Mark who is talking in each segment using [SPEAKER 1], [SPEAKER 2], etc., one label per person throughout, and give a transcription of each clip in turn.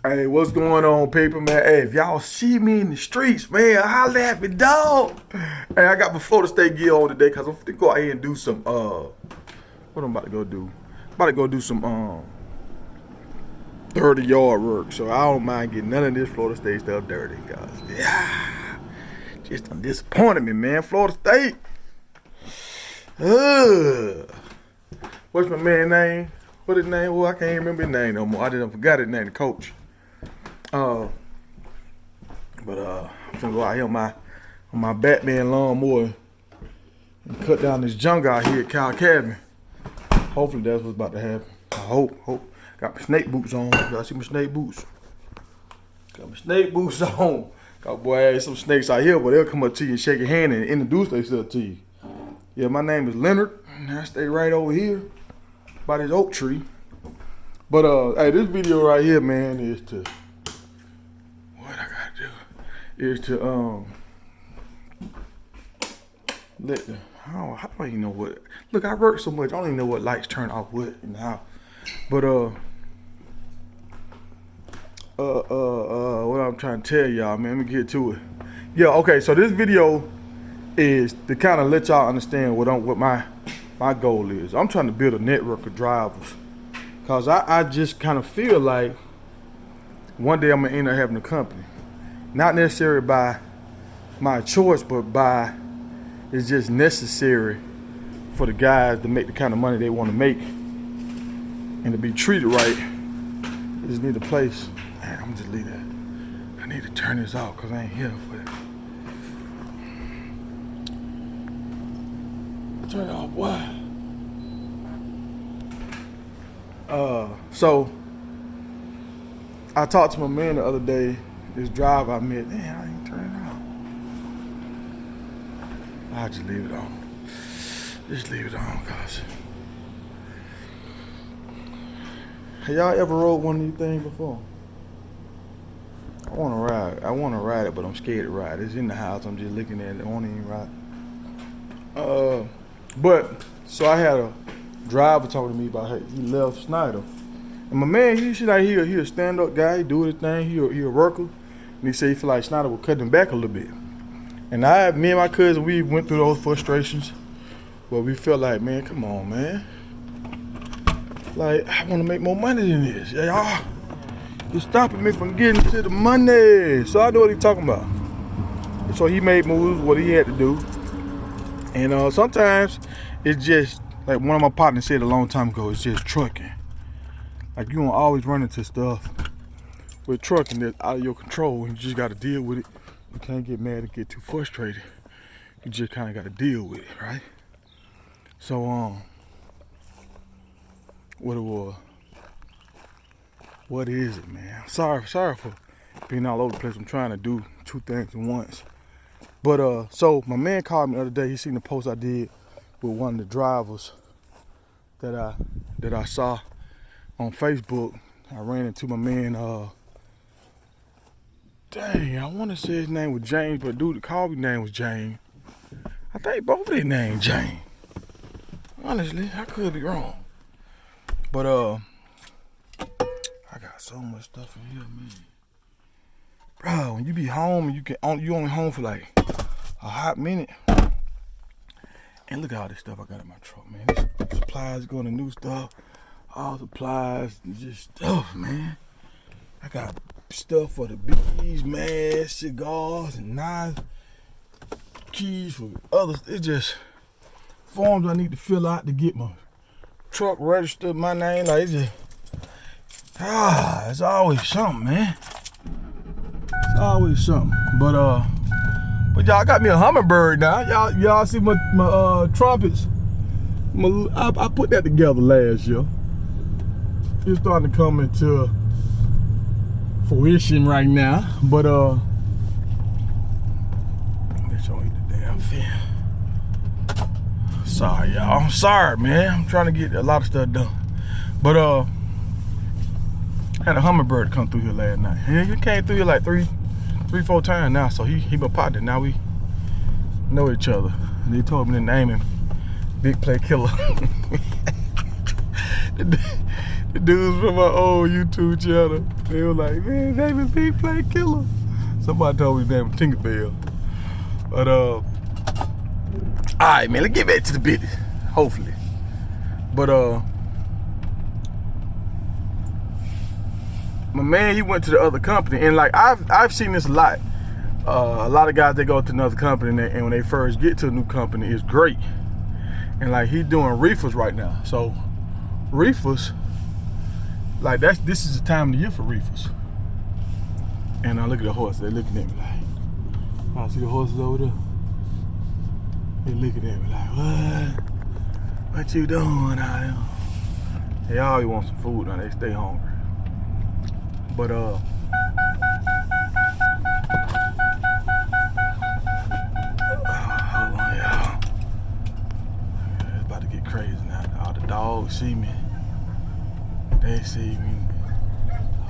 [SPEAKER 1] Hey, what's going on, people, man? Hey, if y'all see me in the streets, man, holla at me, dog. Hey, I got my Florida State gear on today because I'm finna go out here and do some, what I'm about to go do? I'm about to go do some, 30-yard work. So I don't mind getting none of this Florida State stuff dirty, cause, yeah, just done disappointed me, man. Florida State. Ugh. What's my man's name? What his name? Well, I can't remember his name no more. I just forgot his name, the coach. I'm gonna go out here on my Batman lawnmower and cut down this junk out here at Cal Cabin. Hopefully that's what's about to happen. I hope. Got my snake boots on. Y'all see my snake boots? Got my snake boots on. Got boy, some snakes out here, but they'll come up to you and shake your hand and introduce themselves to you. Yeah, my name is Leonard. And I stay right over here by this oak tree. But hey, this video right here, man, is to let the how do I even know what? Look, I work so much, I don't even know what lights turn off what and how. But what I'm trying to tell y'all, man, let me get to it. Yeah, okay, so this video is to kind of let y'all understand what my goal is. I'm trying to build a network of drivers, cause I just kind of feel like one day I'm gonna end up having a company, not necessarily by my choice, but by it's just necessary for the guys to make the kind of money they want to make and to be treated right. They just need a place. Man, I'm just leave that. I need to turn this off because I ain't here for it. Turn it off, why? So I talked to my man the other day, this driver I met. Man, I ain't turn it off. I'll just leave it on. Just leave it on, cause have y'all ever rode one of these things before? I wanna ride it, but I'm scared to ride. It's in the house, I'm just looking at it, I won't even ride. But so I had a driver talking to me about how he left Snyder. And my man, he a stand-up guy, he do his thing, he a worker. And he said he feel like Snyder would cut him back a little bit. And me and my cousin, we went through those frustrations where we felt like, man, come on, man. Like, I want to make more money than this. Y'all, you're stopping me from getting to the money. So I know what he's talking about. So he made moves, what he had to do. And sometimes it's just, like one of my partners said a long time ago, it's just trucking. Like, you don't always run into stuff with trucking that's out of your control, and you just got to deal with it. You can't get mad and get too frustrated. You just kind of got to deal with it, right? So, what is it, man? Sorry for being all over the place. I'm trying to do two things at once. But, so my man called me the other day. He seen the post I did with one of the drivers that I saw on Facebook. I ran into my man, dang, I want to say his name was James, but dude that called me name was James. I think both of their names James. Honestly, I could be wrong. But I got so much stuff in here, man. Bro, when you be home and you only home for like a hot minute. And look at all this stuff I got in my truck, man. This supplies going to new stuff. All supplies, just stuff, man. I got stuff for the bees, masks, cigars, and knives, keys for others. It's just forms I need to fill out to get my truck registered, my name. Like, it's just, it's always something, man. It's always something. But y'all got me a hummingbird now. Y'all see my trumpets. I put that together last year. It's starting to come into fruition right now, but let's show you the damn thing. Sorry, y'all. I'm sorry, man. I'm trying to get a lot of stuff done, but I had a hummingbird come through here last night. He came through here like three, 4 times now, so he my partner. Now we know each other, and he told me to name him Big Play Killer. The dudes from my old YouTube channel, they were like, man, his name is Big Play Killer. Somebody told me his name was Tinkerbell. But alright, man, let's get back to the business. Hopefully. But my man, he went to the other company, and like I've seen this a lot. A lot of guys, they go to another company, and when they first get to a new company, it's great. And like he's doing reefers right now. So reefers, like this is the time of the year for reefers. And I look at the horses, they're looking at me like, I see the horses over there. They looking at me like, what you doing out here? They always want some food now, they stay hungry. But hold on, y'all. It's about to get crazy now. All the dogs see me. They see me.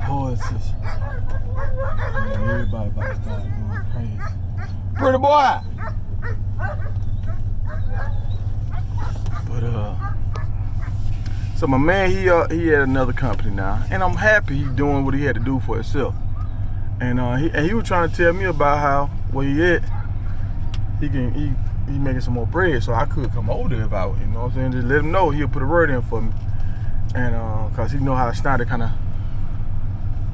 [SPEAKER 1] Horses. And everybody about to start going crazy. Pretty boy! But so my man, he at another company now, and I'm happy he's doing what he had to do for himself. And he was trying to tell me about how where he at, he making some more bread, so I could come over there if I, you know what I'm saying, just let him know he'll put a word in for me. And cause he know how Snyder kind of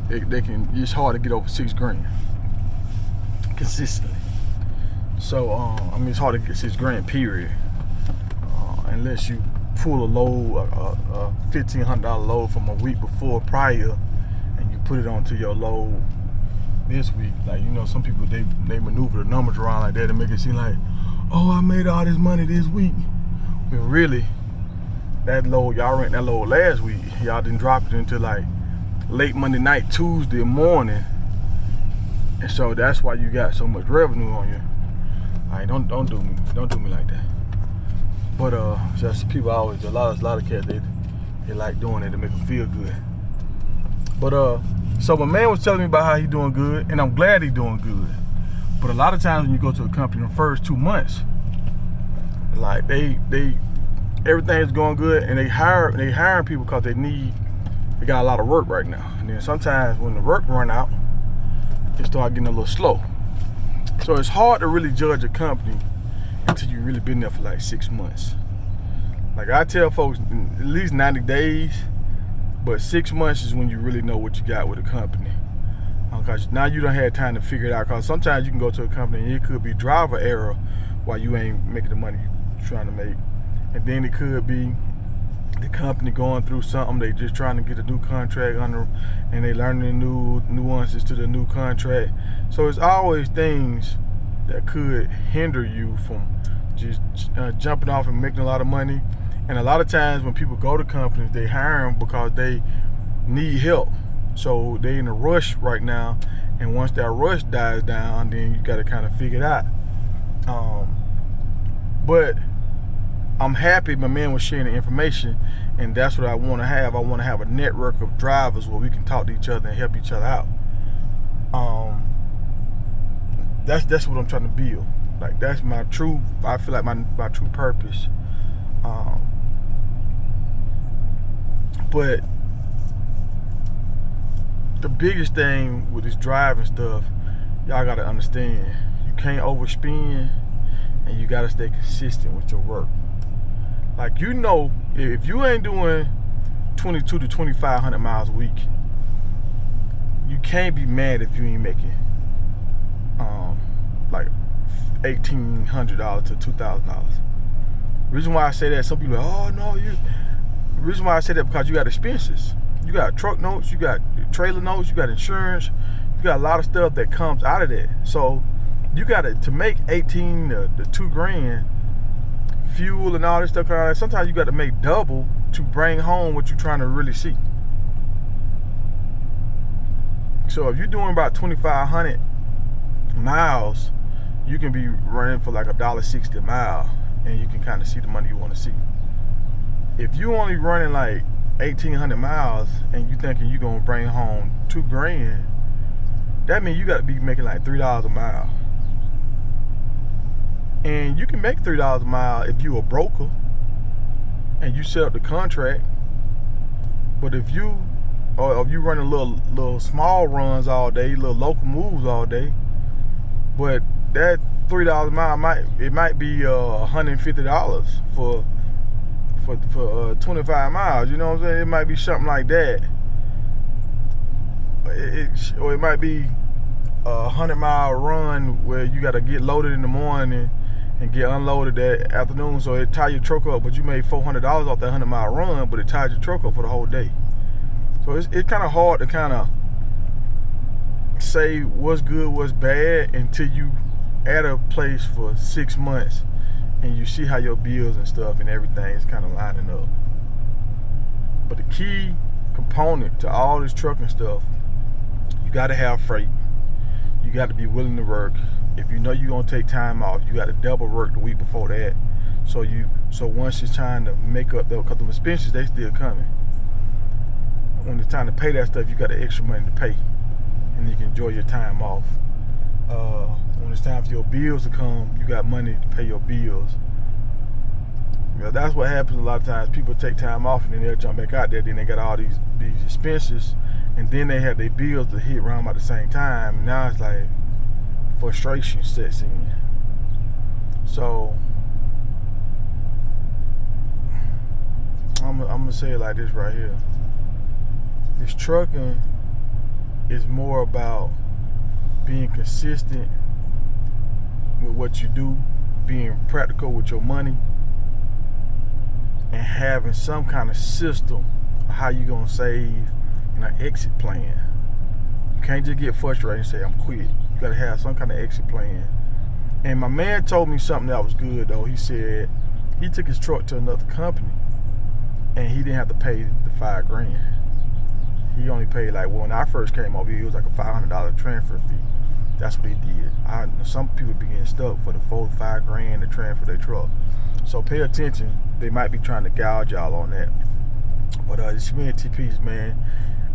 [SPEAKER 1] they can, it's hard to get over $6 grand consistently. So I mean, it's hard to get $6 grand period, unless you pull a load, a $1,500 load from a week before prior, and you put it onto your load this week. Like, you know, some people they maneuver the numbers around like that to make it seem like, oh, I made all this money this week. But really, that load, y'all rent that load last week, y'all didn't drop it until like late Monday night, Tuesday morning, and so that's why you got so much revenue on you. Like, don't do me like that. But just people always, a lot of cats, they like doing it to make them feel good. But so my man was telling me about how he doing good, and I'm glad he doing good. But a lot of times when you go to a company in the first 2 months, like they everything's going good, and they hiring people because they got a lot of work right now. And then sometimes when the work run out, it start getting a little slow. So it's hard to really judge a company until you really been there for like 6 months. Like I tell folks, at least 90 days, but 6 months is when you really know what you got with a company. Because now you don't have time to figure it out. Because sometimes you can go to a company and it could be driver error while you ain't making the money you're trying to make. And then it could be the company going through something, they just trying to get a new contract under, and they learning the new nuances to the new contract. So it's always things that could hinder you from just jumping off and making a lot of money. And a lot of times when people go to companies, they hire them because they need help. So they in a rush right now, and once that rush dies down, then you got to kind of figure it out. But I'm happy my man was sharing the information, and that's what I want to have. I want to have a network of drivers where we can talk to each other and help each other out. That's what I'm trying to build. Like, that's my true, I feel like my true purpose. But the biggest thing with this driving stuff, y'all gotta understand, you can't overspend, and you gotta stay consistent with your work. Like, you know, if you ain't doing 22 to 2,500 miles a week, you can't be mad if you ain't making like $1,800 to $2,000. Reason why I say that, some people are like, oh no, the reason why I say that, because you got expenses. You got truck notes, you got trailer notes, you got insurance, you got a lot of stuff that comes out of that. So you got to make 18 to $2 grand, fuel and all this stuff. Sometimes you got to make double to bring home what you're trying to really see. So if you're doing about 2,500 miles, you can be running for like $1.60 a mile, and you can kind of see the money you want to see. If you only running like 1,800 miles and you thinking you're gonna bring home $2 grand, that means you got to be making like $3 a mile. And you can make $3 a mile if you a broker and you set up the contract But if you running little small runs all day, little local moves all day, but that $3 a mile might be $150 for 25 miles. You know what I'm saying? It might be something like that. Or it might be a 100-mile run where you got to get loaded in the morning and get unloaded that afternoon, so it tie your truck up, but you made $400 off that 100-mile run, but it ties your truck up for the whole day. So it's kind of hard to kind of say what's good, what's bad until you at a place for 6 months and you see how your bills and stuff and everything is kind of lining up. But the key component to all this trucking stuff, you got to have freight. You got to be willing to work. If you know you're gonna take time off, you got to double work the week before that. So once it's time to make up because the expenses, they still coming. When it's time to pay that stuff, you got the extra money to pay, and you can enjoy your time off. When it's time for your bills to come, you got money to pay your bills. That's what happens a lot of times. People take time off and then they'll jump back out there. Then they got all these expenses, and then they have their bills to hit around about the same time. And now it's like frustration sets in. So I'm gonna say it like this right here. This trucking is more about being consistent with what you do, being practical with your money, and having some kind of system of how you gonna save and an exit plan. You can't just get frustrated and say, I'm quit. You gotta have some kind of exit plan. And my man told me something that was good though. He said he took his truck to another company and he didn't have to pay the $5,000. He only paid when I first came over here, it was like a $500 transfer fee. That's what he did. Some people be getting stuck for the $4 to $5,000 to transfer their truck. So pay attention. They might be trying to gouge y'all on that. But it's me and TP's, man.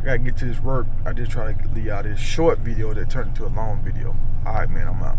[SPEAKER 1] I gotta get to this work. I just try to leave out this short video that turned into a long video. All right, man, I'm out.